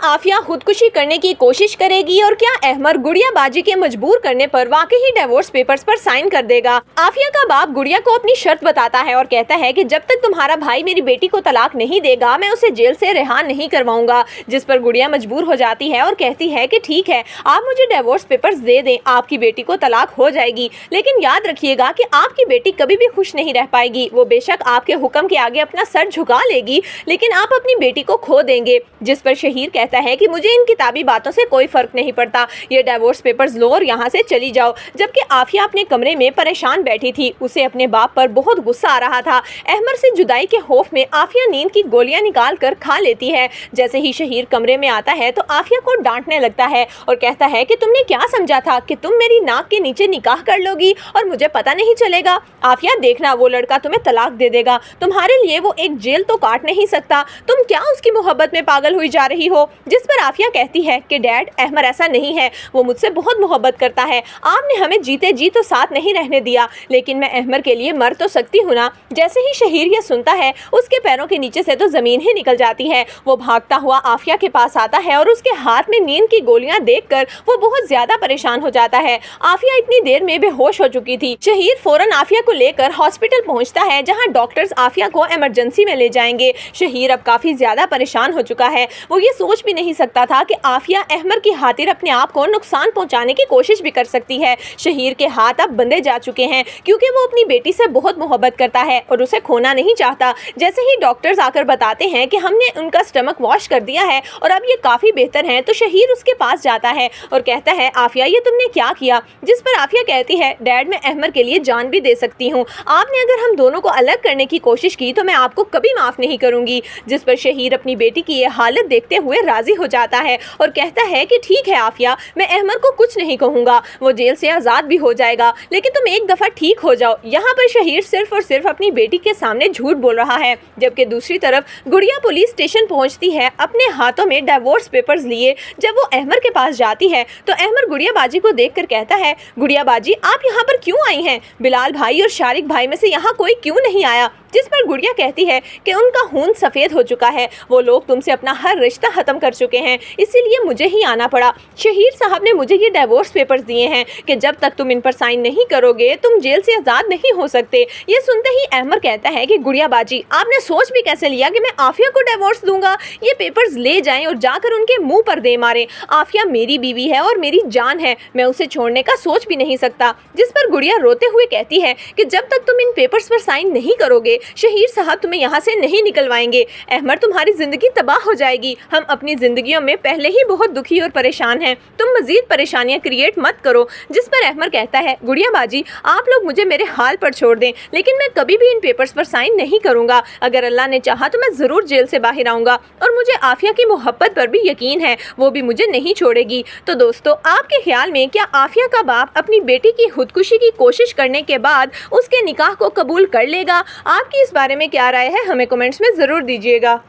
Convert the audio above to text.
आफिया खुदकुशी करने की कोशिश करेगी और क्या अहमर गुड़िया बाजी के मजबूर करने पर वाकई ही डिवोर्स पेपर्स पर साइन कर देगा। आफिया का बाप गुड़िया को अपनी शर्त बताता है और कहता है कि जब तक तुम्हारा भाई मेरी बेटी को तलाक नहीं देगा मैं उसे जेल से रिहा नहीं करवाऊंगा, जिस पर गुड़िया मजबूर हो जाती है और कहती है कि ठीक है, आप मुझे डिवोर्स पेपर्स दे दें, आपकी बेटी को तलाक हो जाएगी, लेकिन याद रखिएगा कि आपकी बेटी कभी भी खुश नहीं रह पाएगी। वो बेशक आपके हुक्म के आगे अपना सर झुका लेगी, लेकिन आप अपनी बेटी को खो देंगे। जिस पर शहीर कहता है कि मुझे इन किताबी बातों से कोई फर्क नहीं पड़ता, ये डिवोर्स पेपर्स लो और यहाँ से चली जाओ। जबकि आफिया अपने कमरे में परेशान बैठी थी, उसे अपने बाप पर बहुत गुस्सा आ रहा था। अहमर से जुदाई के खौफ में आफिया नींद की गोलियां निकाल कर खा लेती है। जैसे ही शहीर कमरे में आता है तो आफिया को डांटने लगता है और कहता है कि तुमने क्या समझा था कि तुम मेरी नाक के नीचे निकाह कर लोगी और मुझे पता नहीं चलेगा। आफिया देखना, वो लड़का तुम्हें तलाक दे देगा, तुम्हारे लिए वो एक जेल तो काट नहीं सकता, तुम क्या उसकी मोहब्बत में पागल हुई जा रही हो। जिस पर आफिया कहती है कि डैड, अहमर ऐसा नहीं है, वो मुझसे बहुत मोहब्बत करता है, आपने हमें जीते जी तो साथ नहीं रहने दिया, लेकिन मैं अहमर के लिए मर तो सकती हूँ ना। जैसे ही शहीर ये सुनता है उसके पैरों के नीचे से तो जमीन ही निकल जाती है। वो भागता हुआ आफिया के पास आता है और उसके हाथ में नींद की गोलियां देखकर वो बहुत ज्यादा परेशान हो जाता है। आफिया इतनी देर में बेहोश हो चुकी थी। शहीर फौरन आफिया को लेकर हॉस्पिटल पहुंचता है, जहां डॉक्टर्स आफिया को इमरजेंसी में ले जाएंगे। शहीर अब काफी ज्यादा परेशान हो चुका है। वो ये सोच भी नहीं सकता था कि आफिया अहमर की खातिर अपने आप को नुकसान पहुंचाने की कोशिश भी कर सकती है। शहीर के हाथ अब बंधे जा चुके हैं क्योंकि वो अपनी बेटी से बहुत मोहब्बत करता है और उसे खोना नहीं चाहता। जैसे ही डॉक्टर्स आकर बताते हैं कि हमने उनका स्टमक वॉश कर दिया है और अब ये काफी बेहतर है, तो शहीर उसके पास जाता है और कहता है, आफिया ये तुमने क्या किया। जिस पर आफिया कहती है, डैड मैं अहमर के लिए जान भी दे सकती हूँ, आपने अगर हम दोनों को अलग करने की कोशिश की तो मैं आपको कभी माफ नहीं करूंगी। जिस पर शहीर अपनी बेटी की ये हालत देखते हुए राजी हो जाता है और कहता है कि ठीक है आफिया, मैं अहमर को कुछ नहीं कहूंगा, वो जेल से आजाद भी हो जाएगा, लेकिन तुम एक दफा ठीक हो जाओ। यहाँ पर शहीर सिर्फ और सिर्फ अपनी बेटी के सामने झूठ बोल रहा है। जबकि दूसरी तरफ गुड़िया पुलिस स्टेशन पहुंचती है अपने हाथों में डिवोर्स पेपर्स लिए। जब वो अहमर के पास जाती है तो अहमर गुड़िया बाजी को देखकर कहता है, गुड़िया बाजी आप यहाँ पर क्यों आई हैं? बिलाल भाई और शारिक भाई में से यहाँ कोई क्यों नहीं आया? जिस पर गुड़िया कहती है कि उनका खून सफ़ेद हो चुका है, वो लोग तुमसे अपना हर रिश्ता ख़त्म कर चुके हैं, इसीलिए मुझे ही आना पड़ा। शहीर साहब ने मुझे ये डिवोर्स पेपर्स दिए हैं कि जब तक तुम इन पर साइन नहीं करोगे तुम जेल से आज़ाद नहीं हो सकते। ये सुनते ही अहमर कहता है कि गुड़िया बाजी आपने सोच भी कैसे लिया कि मैं आफिया को डिवोर्स दूंगा? ये पेपर्स ले जाएं और जाकर उनके मुंह पर दे मारें। आफिया मेरी बीवी है और मेरी जान है, मैं उसे छोड़ने का सोच भी नहीं सकता। जिस पर गुड़िया रोते हुए कहती है कि जब तक तुम इन पेपर्स पर साइन नहीं करोगे शहीर साहब तुम्हें यहाँ से नहीं निकलवाएंगे। अहमर तुम्हारी जिंदगी तबाह हो जाएगी, हम अपनी जिंदगियों में पहले ही बहुत दुखी और परेशान हैं, तुम मजीद परेशानियां क्रिएट मत करो। जिस पर अहमर कहता है, गुड़िया बाजी आप लोग मुझे मेरे हाल पर छोड़ दें, लेकिन मैं कभी भी इन पेपर्स पर साइन नहीं करूंगा। अगर अल्लाह ने चाहा तो मैं जरूर जेल से बाहर आऊंगा और मुझे आफिया की मोहब्बत पर भी यकीन है, वो भी मुझे नहीं छोड़ेगी। तो दोस्तों आपके ख्याल में क्या आफिया का बाप अपनी बेटी की खुदकुशी की कोशिश करने के बाद उसके निकाह को कबूल कर लेगा? आपकी इस बारे में क्या राय है हमें कमेंट्स में ज़रूर दीजिएगा।